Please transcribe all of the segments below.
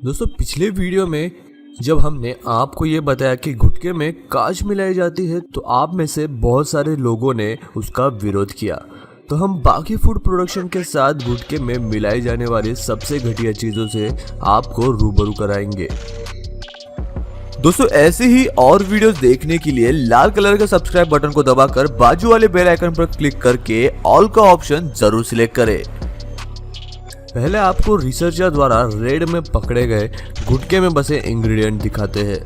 दोस्तों पिछले वीडियो में जब हमने आपको ये बताया कि गुटखे में कांच मिलाई जाती है तो आप में से बहुत सारे लोगों ने उसका विरोध किया। तो हम बाकी फूड प्रोडक्शन के साथ गुटखे में मिलाई जाने वाली सबसे घटिया चीज़ों से आपको रूबरू कराएंगे। दोस्तों ऐसे ही और वीडियोस देखने के लिए लाल कलर के सब्सक्राइब बटन को दबाकर बाजू वाले बेल आइकन पर क्लिक करके ऑल का ऑप्शन जरूर सिलेक्ट करें। पहले आपको रिसर्चर द्वारा रेड में पकड़े गए गुटखे में बसे इंग्रेडिएंट दिखाते हैं।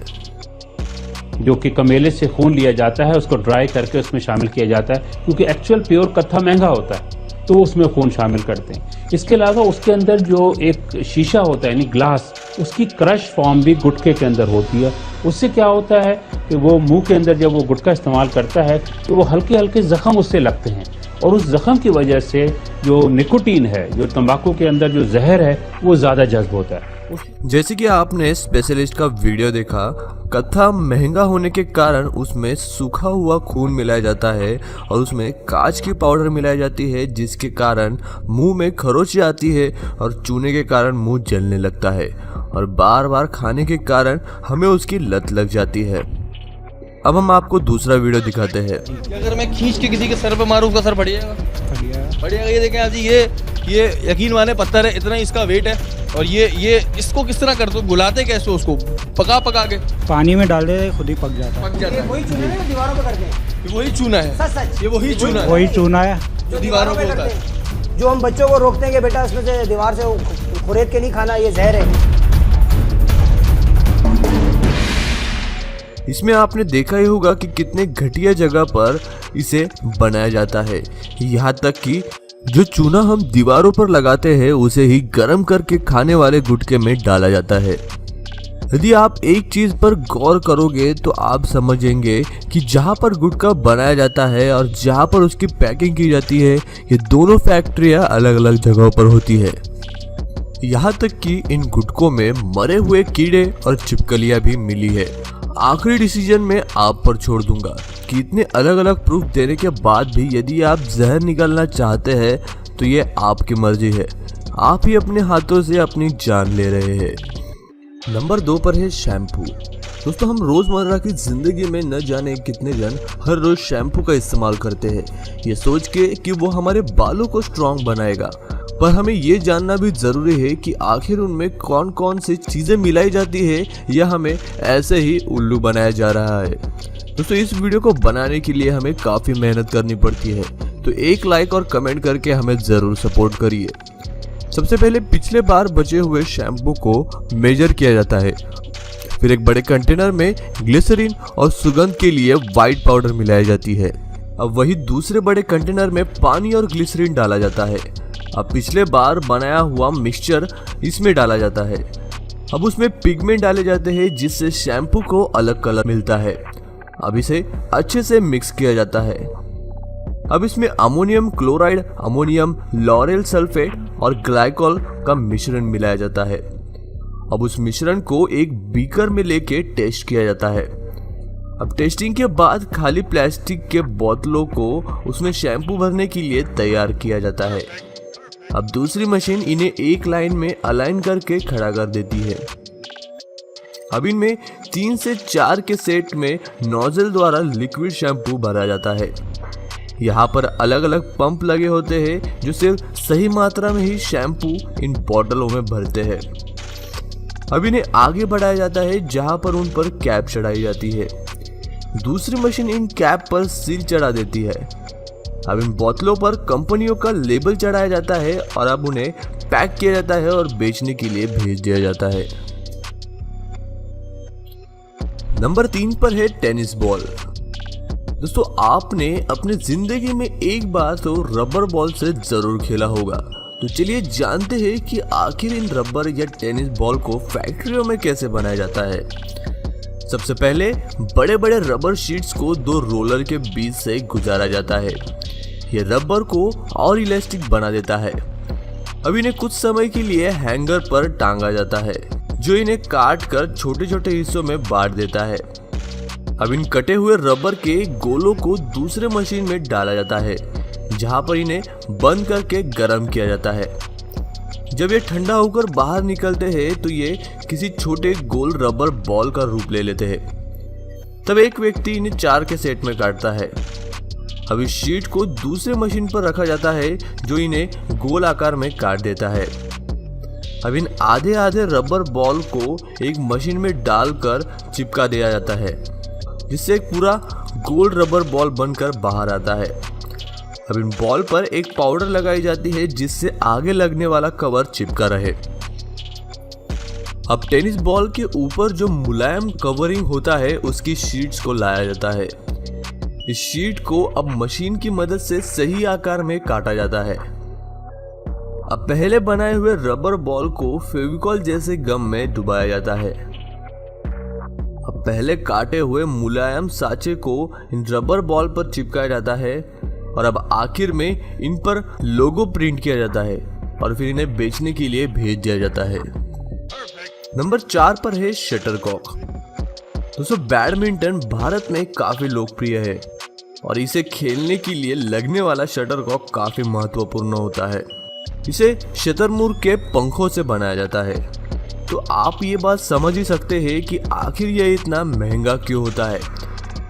जो कि कमेले से खून लिया जाता है, उसको ड्राई करके उसमें शामिल किया जाता है, क्योंकि एक्चुअल प्योर कत्था महंगा होता है तो उसमें खून शामिल करते हैं। इसके अलावा उसके अंदर जो एक शीशा होता है यानी ग्लास, उसकी क्रश फॉर्म भी गुटखे के अंदर होती है। उससे क्या होता है कि वो मुंह के अंदर जब वो गुटखा इस्तेमाल करता है तो वो हल्के हल्के जख्म उससे लगते हैं और उस जख्म की वजह से जो निकोटीन है, जो तंबाकू के अंदर जो जहर है, वो ज़्यादा जज्ब होता है। जैसे कि आपने स्पेशलिस्ट का वीडियो देखा, कत्था महंगा होने के कारण उसमें सूखा हुआ खून मिलाया जाता है और उसमें कांच की पाउडर मिलाई जाती है, जिसके कारण मुंह में खरोंच आती है और चूने के कारण मुंह जलने लगता है और बार बार खाने के कारण हमें उसकी लत लग जाती है। अब हम आपको दूसरा वीडियो दिखाते हैं। अगर मैं खींच के किसी के सर पे मारूं उसका सर फट जाएगा। ये देखें आप जी, ये यकीन माने पत्थर है, इतना इसका वेट है और ये इसको किस तरह करते हो, गुलाते कैसे उसको पका के पानी में डाल दे खुद ही पक जाता है। वही चूना है दीवारों पे करते हैं, ये वही चूना है, सच ये वही चूना है जो दीवारों पे होता है। जो हम बच्चों को रोकते हैं कि बेटा उसमें से दीवार से खुरेद के नहीं खाना, ये जहर है। इसमें आपने देखा ही होगा कि कितने घटिया जगह पर इसे बनाया जाता है। यहाँ तक कि जो चूना हम दीवारों पर लगाते हैं उसे ही गर्म करके खाने वाले गुटखे में डाला जाता है। यदि आप एक चीज पर गौर करोगे तो आप समझेंगे कि जहाँ पर गुटखा बनाया जाता है और जहाँ पर उसकी पैकिंग की जाती है, ये दोनों फैक्ट्रियाँ अलग अलग जगहों पर होती है। यहाँ तक कि इन गुटखों में मरे हुए कीड़े और छिपकलियाँ भी मिली है। आखिरी डिसीजन में आप पर छोड़ दूंगा कि इतने अलग अलग प्रूफ देने के बाद भी यदि आप जहर निकालना चाहते हैं तो ये आपकी मर्जी है। आप ही अपने हाथों से अपनी जान ले रहे हैं। नंबर 2 पर है शैम्पू। दोस्तों हम रोजमर्रा की जिंदगी में न जाने कितने जन हर रोज शैम्पू का इस्तेमाल करते हैं, ये सोच के कि वो हमारे बालों को स्ट्रॉन्ग बनाएगा। पर हमें ये जानना भी जरूरी है कि आखिर उनमें कौन कौन सी चीजें मिलाई जाती है या हमें ऐसे ही उल्लू बनाया जा रहा है। दोस्तों इस वीडियो को बनाने के लिए हमें काफी मेहनत करनी पड़ती है, तो एक लाइक और कमेंट करके हमें जरूर सपोर्ट करिए। सबसे पहले पिछले बार बचे हुए शैम्पू को मेजर किया जाता है, फिर एक बड़े कंटेनर में ग्लिसरीन और सुगंध के लिए व्हाइट पाउडर मिलाई जाती है। अब वही दूसरे बड़े कंटेनर में पानी और ग्लिसरीन डाला जाता है। अब पिछले बार बनाया हुआ मिक्सचर इसमें डाला जाता है। अब उसमें पिगमेंट डाले जाते हैं जिससे शैम्पू को अलग कलर मिलता है। अब इसे अच्छे से मिक्स किया जाता है। अब इसमें ammonium chloride, ammonium lauryl sulphate और ग्लाइकोल का मिश्रण मिलाया जाता है। अब उस मिश्रण को एक बीकर में लेके टेस्ट किया जाता है। अब टेस्टिंग के बाद खाली प्लास्टिक के बोतलों को उसमें शैम्पू भरने के लिए तैयार किया जाता है। अब दूसरी मशीन इन्हें एक लाइन में अलाइन करके खड़ा कर देती है। अब इनमें 3 से 4 के सेट में नोजल द्वारा लिक्विड शैम्पू भरा जाता है। यहाँ पर अलग अलग पंप लगे होते हैं जो सिर्फ सही मात्रा में ही शैम्पू इन बोतलों में भरते हैं। अब इन्हें आगे बढ़ाया जाता है जहाँ पर उन पर कैप चढ़ाई जाती है। दूसरी मशीन इन कैप पर सील चढ़ा देती है। अब इन बोतलों पर कंपनियों का लेबल चढ़ाया जाता है और अब उन्हें पैक किया जाता है और बेचने के लिए भेज दिया जाता है। नंबर 3 पर है टेनिस बॉल। दोस्तों आपने अपनी जिंदगी में एक बार तो रबर बॉल से जरूर खेला होगा, तो चलिए जानते हैं कि आखिर इन रबर या टेनिस बॉल को फैक्ट्रियों में कैसे बनाया जाता है। सबसे पहले बड़े बड़े रबर शीट्स को 2 रोलर के बीच से गुजारा जाता है। ये रबर को और इलास्टिक बना देता है। अब इन्हें कुछ समय के लिए हैंगर पर टांगा जाता है, जो इन्हें काट कर छोटे छोटे हिस्सों में बांट देता है। अब इन कटे हुए रबर के गोलों को दूसरे मशीन में डाला जाता है, जहां पर इन्हें बंद करके गर्म किया जाता है। जब ये ठंडा होकर बाहर निकलते हैं तो ये किसी छोटे गोल रबर बॉल का रूप ले लेते हैं। तब एक व्यक्ति इन्हें 4 के सेट में काटता है। अब इस शीट को दूसरे मशीन पर रखा जाता है जो इन्हें गोल आकार में काट देता है। अब इन आधे आधे रबर बॉल को एक मशीन में डालकर चिपका दिया जाता है, जिससे एक पूरा गोल रबर बॉल बनकर बाहर आता है। अब इन बॉल पर एक पाउडर लगाई जाती है जिससे आगे लगने वाला कवर चिपका रहे। अब टेनिस बॉल के ऊपर जो मुलायम कवरिंग होता है उसकी शीट्स को लाया जाता है। इस शीट को अब मशीन की मदद से सही आकार में काटा जाता है। अब पहले बनाए हुए रबर बॉल को फेविकॉल जैसे गम में डुबाया जाता है। अब पहले काटे हुए मुलायम साचे को इन रबर बॉल पर चिपकाया जाता है और अब आखिर में इन पर लोगो प्रिंट किया जाता है और फिर इन्हें बेचने के लिए भेज दिया जाता है। नंबर 4 पर है शटलकॉक। दोस्तों, बैडमिंटन भारत में काफी लोकप्रिय है और इसे खेलने के लिए लगने वाला शटलकॉक काफी महत्वपूर्ण होता है। इसे शतरमुर्ग के पंखों से बनाया जाता है। तो आप ये बात समझ ही सकते हैं कि आखिर यह इतना महंगा क्यों होता है।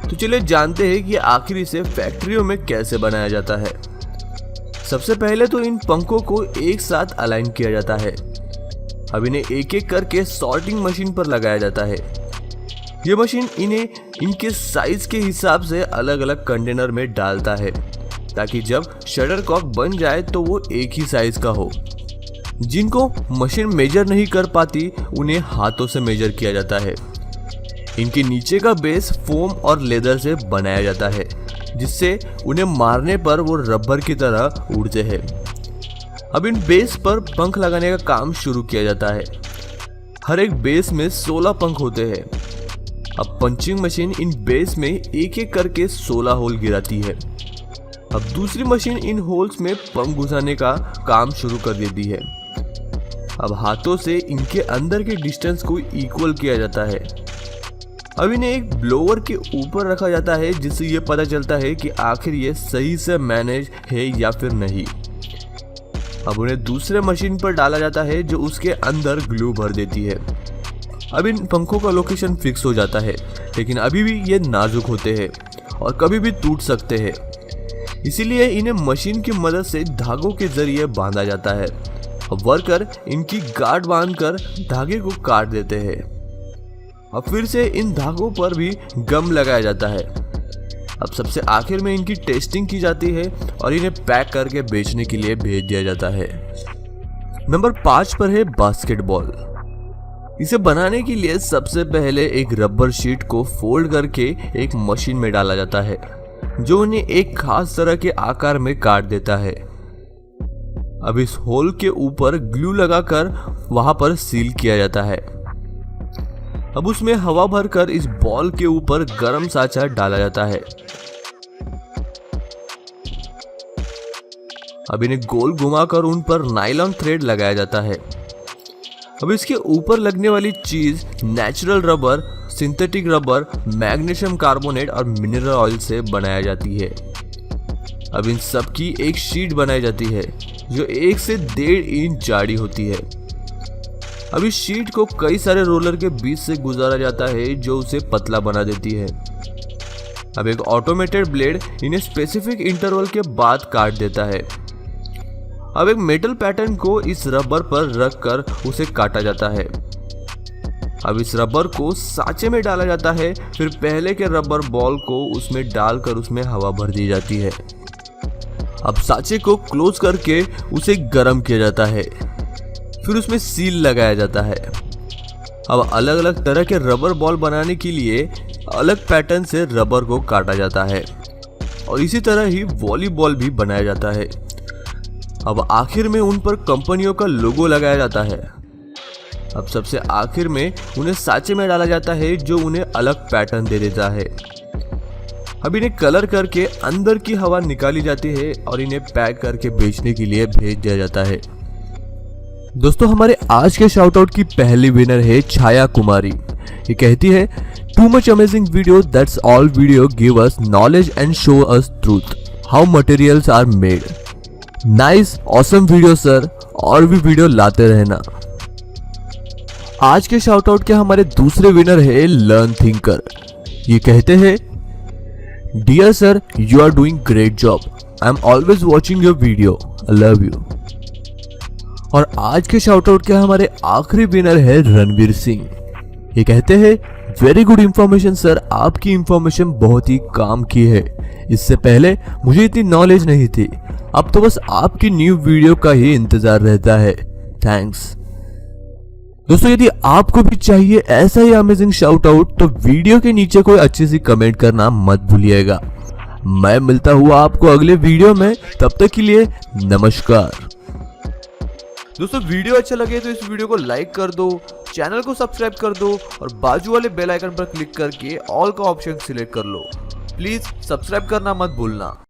तो चलिए जानते हैं कि आखिर इसे फैक्ट्रियों में कैसे बनाया जाता है। सबसे पहले तो इन पंखों को एक साथ अलाइन किया जाता है। अब इन्हें एक एक करके सॉर्टिंग मशीन पर लगाया जाता है। यह मशीन इन्हें इनके साइज के हिसाब से अलग अलग कंटेनर में डालता है ताकि जब शटलकॉक बन जाए तो वो एक ही साइज का हो। जिनको मशीन मेजर नहीं कर पाती उन्हें हाथों से मेजर किया जाता है। इनके नीचे का बेस फोम और लेदर से बनाया जाता है जिससे उन्हें मारने पर वो रबर की तरह उड़ते हैं। अब इन बेस पर पंख लगाने का काम शुरू किया जाता है। हर एक बेस में 16 पंख होते हैं। अब पंचिंग मशीन इन बेस में एक एक करके 16 होल गिराती है। अब दूसरी मशीन इन होल्स में पंख घुसाने का काम शुरू कर देती है। अब हाथों से इनके अंदर के डिस्टेंस को इक्वल किया जाता है। अब इन्हें एक ब्लोअर के ऊपर रखा जाता है जिससे ये पता चलता है कि आखिर ये सही से मैनेज है या फिर नहीं। अब उन्हें दूसरे मशीन पर डाला जाता है जो उसके अंदर ग्लू भर देती है। अब इन पंखों का लोकेशन फिक्स हो जाता है, लेकिन अभी भी ये नाजुक होते हैं और कभी भी टूट सकते हैं। इसीलिए इन्हें मशीन की मदद से धागों के जरिए बांधा जाता है। अब वर्कर इनकी गांठ बांधकर धागे को काट देते हैं। अब फिर से इन धागों पर भी गम लगाया जाता है। अब सबसे आखिर में इनकी टेस्टिंग की जाती है और इन्हें पैक करके बेचने के लिए भेज दिया जाता है। नंबर 5 पर है बास्केटबॉल। इसे बनाने के लिए सबसे पहले एक रबर शीट को फोल्ड करके एक मशीन में डाला जाता है जो उन्हें एक खास तरह के आकार में काट देता है। अब इस होल के ऊपर ग्लू लगाकर वहां पर सील किया जाता है। अब उसमें हवा भरकर इस बॉल के ऊपर गर्म साचा डाला जाता है। अब इन्हें गोल घुमाकर उन पर नायलॉन थ्रेड लगाया जाता है। अब इसके ऊपर लगने वाली चीज natural rubber, synthetic rubber, magnesium carbonate और मिनरल ऑयल से बनाई जाती है। अब इन सब की एक शीट बनाई जाती है जो 1 से 1.5 इंच जाड़ी होती है। अब इस शीट को कई सारे रोलर के बीच से गुजारा जाता है जो उसे पतला बना देती है। अब एक ऑटोमेटेड ब्लेड इन्हें स्पेसिफिक इंटरवल के बाद काट देता है। अब एक मेटल पैटर्न को इस रबर पर रखकर उसे काटा जाता है। अब इस रबर को साचे में डाला जाता है, फिर पहले के रबर बॉल को उसमें डालकर उसमें हवा भर दी जाती है। अब साचे को क्लोज करके उसे गर्म किया जाता है, फिर उसमें सील लगाया जाता है। अब अलग अलग तरह के रबर बॉल बनाने के लिए अलग पैटर्न से रबर को काटा जाता है और इसी तरह ही वॉलीबॉल भी बनाया जाता है। अब आखिर में उन पर कंपनियों का लोगो लगाया जाता है। अब सबसे आखिर में उन्हें साचे में डाला जाता है जो उन्हें अलग पैटर्न दे देता है। अब इन्हें कलर करके अंदर की हवा निकाली जाती है और इन्हें पैक करके बेचने के लिए भेज दिया जाता है। दोस्तों, हमारे आज के शाउट आउट की पहली विनर है छाया कुमारी। ये कहती है, too much amazing video, that's all video give us knowledge and show us truth how materials are made. Nice awesome video sir, और भी वीडियो लाते रहना। आज के शाउट आउट के हमारे दूसरे विनर है लर्न थिंकर। ये कहते हैं, dear sir, you are doing great job, I am always watching your video, I love you. और आज के शाउट आउट के हमारे आखिरी विनर है रणवीर सिंह। ये कहते हैं, वेरी गुड इंफॉर्मेशन सर, आपकी इंफॉर्मेशन बहुत ही काम की है। इससे पहले मुझे इतनी नॉलेज नहीं थी, अब तो बस आपकी न्यू वीडियो का ही इंतजार रहता है, थैंक्स। दोस्तों, यदि आपको भी चाहिए ऐसा ही अमेजिंग शाउट आउट तो वीडियो के नीचे कोई अच्छी सी कमेंट करना मत भूलिएगा। मैं मिलता हुआ आपको अगले वीडियो में, तब तक के लिए नमस्कार। दोस्तों, वीडियो अच्छा लगे तो इस वीडियो को लाइक कर दो, चैनल को सब्सक्राइब कर दो और बाजू वाले बेल आइकन पर क्लिक करके ऑल का ऑप्शन सिलेक्ट कर लो। प्लीज सब्सक्राइब करना मत भूलना।